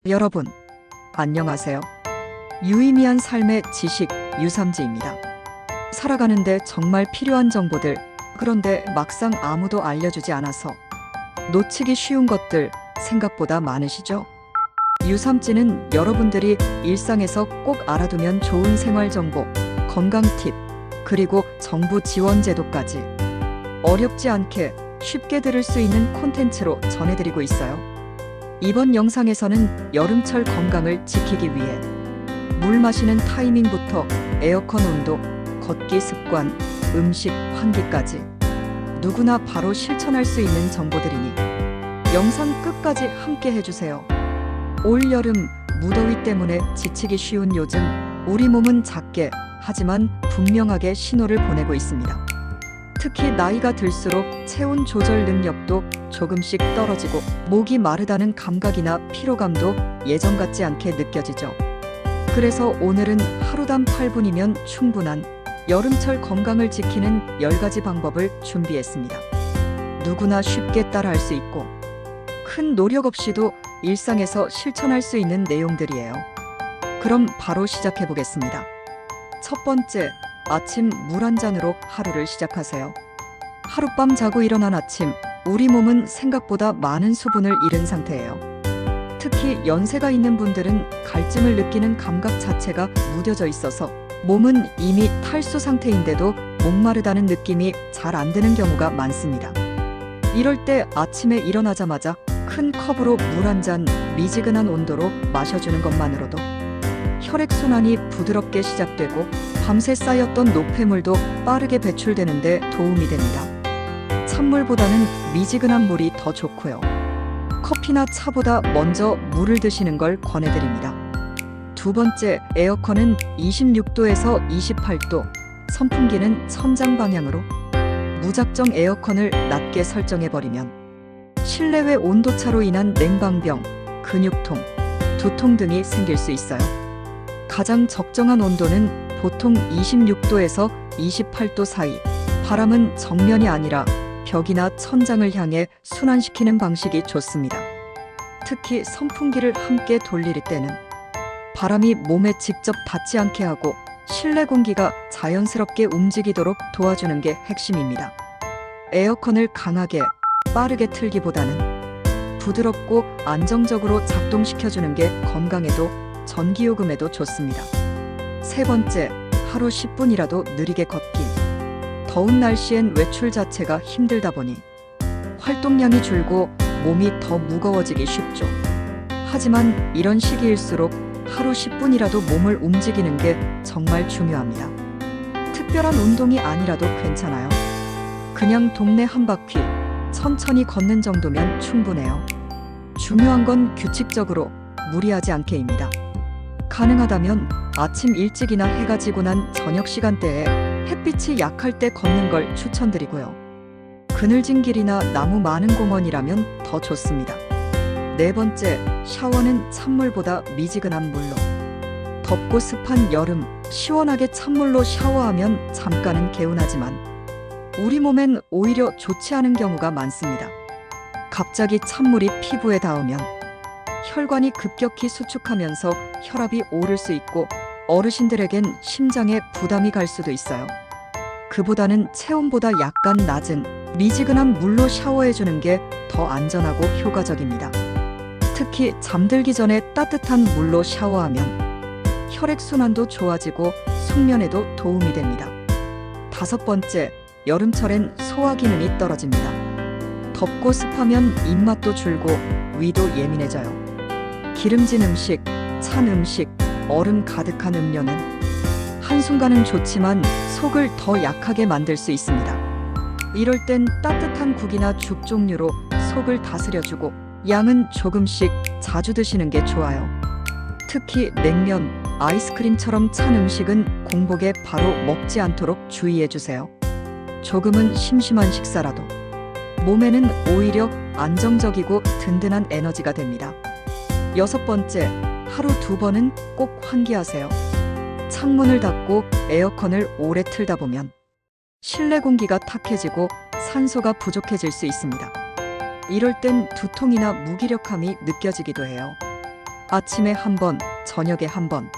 여러분, 안녕하세요. 유의미한 삶의 지식 유삼지입니다. 살아가는데 정말 필요한 정보들, 그런데 막상 아무도 알려주지 않아서 놓치기 쉬운 것들 생각보다 많으시죠? 유삼지는 여러분들이 일상에서 꼭 알아두면 좋은 생활 정보, 건강 팁, 그리고 정부 지원 제도까지 어렵지 않게 쉽게 들을 수 있는 콘텐츠로 전해드리고 있어요. 이번 영상에서는 여름철 건강을 지키기 위해 물 마시는 타이밍부터 에어컨 온도, 걷기 습관, 음식, 환기까지 누구나 바로 실천할 수 있는 정보들이니 영상 끝까지 함께 해주세요. 올 여름 무더위 때문에 지치기 쉬운 요즘 우리 몸은 작게 하지만 분명하게 신호를 보내고 있습니다. 특히 나이가 들수록 체온 조절 능력도 조금씩 떨어지고 목이 마르다는 감각이나 피로감도 예전 같지 않게 느껴지죠. 그래서 오늘은 하루당 8분이면 충분한 여름철 건강을 지키는 10가지 방법을 준비했습니다. 누구나 쉽게 따라할 수 있고 큰 노력 없이도 일상에서 실천할 수 있는 내용들이에요. 그럼 바로 시작해 보겠습니다. 첫 번째, 아침 물 한 잔으로 하루를 시작하세요. 하룻밤 자고 일어난 아침, 우리 몸은 생각보다 많은 수분을 잃은 상태예요. 특히 연세가 있는 분들은 갈증을 느끼는 감각 자체가 무뎌져 있어서 몸은 이미 탈수 상태인데도 목마르다는 느낌이 잘 안 드는 경우가 많습니다. 이럴 때 아침에 일어나자마자 큰 컵으로 물 한 잔 미지근한 온도로 마셔주는 것만으로도 혈액순환이 부드럽게 시작되고 밤새 쌓였던 노폐물도 빠르게 배출되는 데 도움이 됩니다. 찬물보다는 미지근한 물이 더 좋고요. 커피나 차보다 먼저 물을 드시는 걸 권해드립니다. 두 번째, 에어컨은 26도에서 28도, 선풍기는 천장 방향으로 무작정 에어컨을 낮게 설정해버리면 실내외 온도차로 인한 냉방병, 근육통, 두통 등이 생길 수 있어요. 가장 적정한 온도는 보통 26도에서 28도 사이, 바람은 정면이 아니라 벽이나 천장을 향해 순환시키는 방식이 좋습니다. 특히 선풍기를 함께 돌릴 때는 바람이 몸에 직접 닿지 않게 하고 실내 공기가 자연스럽게 움직이도록 도와주는 게 핵심입니다. 에어컨을 강하게, 빠르게 틀기보다는 부드럽고 안정적으로 작동시켜주는 게 건강에도 전기요금에도 좋습니다. 세 번째, 하루 10분이라도 느리게 걷기. 더운 날씨엔 외출 자체가 힘들다 보니 활동량이 줄고 몸이 더 무거워지기 쉽죠. 하지만 이런 시기일수록 하루 10분이라도 몸을 움직이는 게 정말 중요합니다. 특별한 운동이 아니라도 괜찮아요. 그냥 동네 한 바퀴 천천히 걷는 정도면 충분해요. 중요한 건 규칙적으로 무리하지 않게입니다. 가능하다면 아침 일찍이나 해가 지고 난 저녁 시간대에 햇빛이 약할 때 걷는 걸 추천드리고요. 그늘진 길이나 나무 많은 공원이라면 더 좋습니다. 네 번째, 샤워는 찬물보다 미지근한 물로. 덥고 습한 여름, 시원하게 찬물로 샤워하면 잠깐은 개운하지만 우리 몸엔 오히려 좋지 않은 경우가 많습니다. 갑자기 찬물이 피부에 닿으면 혈관이 급격히 수축하면서 혈압이 오를 수 있고 어르신들에겐 심장에 부담이 갈 수도 있어요. 그보다는 체온보다 약간 낮은 미지근한 물로 샤워해주는 게 더 안전하고 효과적입니다. 특히 잠들기 전에 따뜻한 물로 샤워하면 혈액순환도 좋아지고 숙면에도 도움이 됩니다. 다섯 번째, 여름철엔 소화 기능이 떨어집니다. 덥고 습하면 입맛도 줄고 위도 예민해져요. 기름진 음식, 찬 음식, 얼음 가득한 음료는 한순간은 좋지만 속을 더 약하게 만들 수 있습니다. 이럴 땐 따뜻한 국이나 죽 종류로 속을 다스려주고 양은 조금씩 자주 드시는 게 좋아요. 특히 냉면, 아이스크림처럼 찬 음식은 공복에 바로 먹지 않도록 주의해주세요. 조금은 심심한 식사라도 몸에는 오히려 안정적이고 든든한 에너지가 됩니다. 여섯 번째, 하루 2번은 꼭 환기하세요. 창문을 닫고 에어컨을 오래 틀다 보면 실내 공기가 탁해지고 산소가 부족해질 수 있습니다. 이럴 땐 두통이나 무기력함이 느껴지기도 해요. 아침에 한 번, 저녁에 한 번.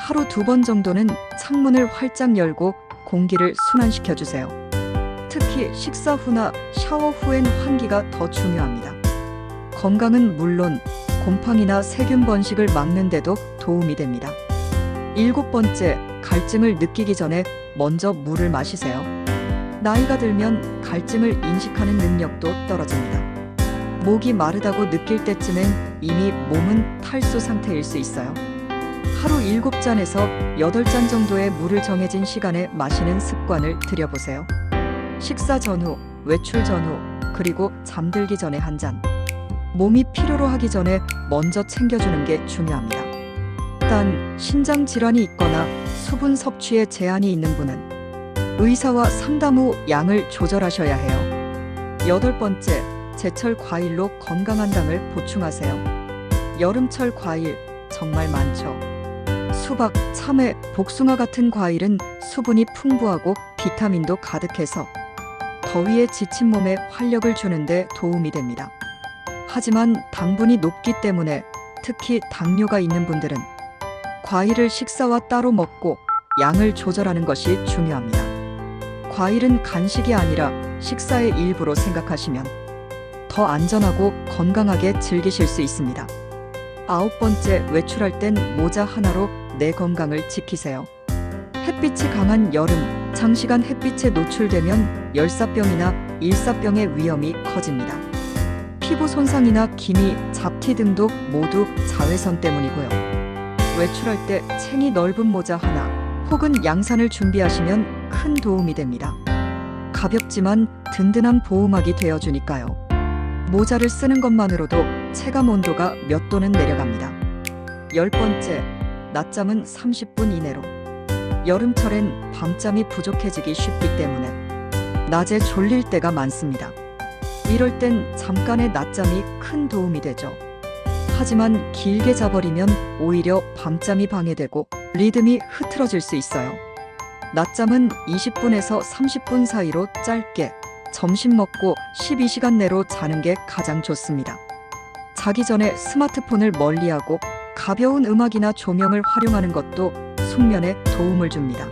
하루 2번 정도는 창문을 활짝 열고 공기를 순환시켜 주세요. 특히 식사 후나 샤워 후엔 환기가 더 중요합니다. 건강은 물론 곰팡이나 세균 번식을 막는 데도 도움이 됩니다. 7번째, 갈증을 느끼기 전에 먼저 물을 마시세요. 나이가 들면 갈증을 인식하는 능력도 떨어집니다. 목이 마르다고 느낄 때쯤엔 이미 몸은 탈수 상태일 수 있어요. 하루 7잔에서 8잔 정도의 물을 정해진 시간에 마시는 습관을 들여보세요. 식사 전후, 외출 전후, 그리고 잠들기 전에 한 잔. 몸이 필요로 하기 전에 먼저 챙겨주는 게 중요합니다. 단, 신장 질환이 있거나 수분 섭취에 제한이 있는 분은 의사와 상담 후 양을 조절하셔야 해요. 8번째, 제철 과일로 건강한 당을 보충하세요. 여름철 과일 정말 많죠. 수박, 참외, 복숭아 같은 과일은 수분이 풍부하고 비타민도 가득해서 더위에 지친 몸에 활력을 주는데 도움이 됩니다. 하지만 당분이 높기 때문에 특히 당뇨가 있는 분들은 과일을 식사와 따로 먹고 양을 조절하는 것이 중요합니다. 과일은 간식이 아니라 식사의 일부로 생각하시면 더 안전하고 건강하게 즐기실 수 있습니다. 9번째, 외출할 땐 모자 하나로 내 건강을 지키세요. 햇빛이 강한 여름, 장시간 햇빛에 노출되면 열사병이나 일사병의 위험이 커집니다. 피부 손상이나 기미, 잡티 등도 모두 자외선 때문이고요. 외출할 때 챙이 넓은 모자 하나 혹은 양산을 준비하시면 큰 도움이 됩니다. 가볍지만 든든한 보호막이 되어주니까요. 모자를 쓰는 것만으로도 체감 온도가 몇 도는 내려갑니다. 10번째, 낮잠은 30분 이내로. 여름철엔 밤잠이 부족해지기 쉽기 때문에 낮에 졸릴 때가 많습니다. 이럴 땐 잠깐의 낮잠이 큰 도움이 되죠. 하지만 길게 자버리면 오히려 밤잠이 방해되고 리듬이 흐트러질 수 있어요. 낮잠은 20분에서 30분 사이로 짧게, 점심 먹고 12시간 내로 자는 게 가장 좋습니다. 자기 전에 스마트폰을 멀리하고 가벼운 음악이나 조명을 활용하는 것도 숙면에 도움을 줍니다.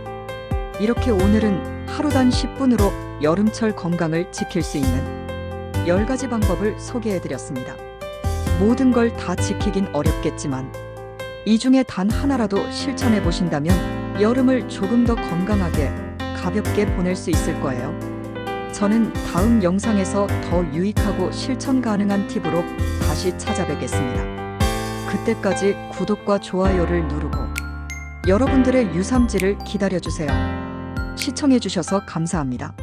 이렇게 오늘은 하루 단 10분으로 여름철 건강을 지킬 수 있는 10가지 방법을 소개해드렸습니다. 모든 걸 다 지키긴 어렵겠지만 이 중에 단 하나라도 실천해 보신다면 여름을 조금 더 건강하게, 가볍게 보낼 수 있을 거예요. 저는 다음 영상에서 더 유익하고 실천 가능한 팁으로 다시 찾아뵙겠습니다. 그때까지 구독과 좋아요를 누르고 여러분들의 유삼지를 기다려주세요. 시청해주셔서 감사합니다.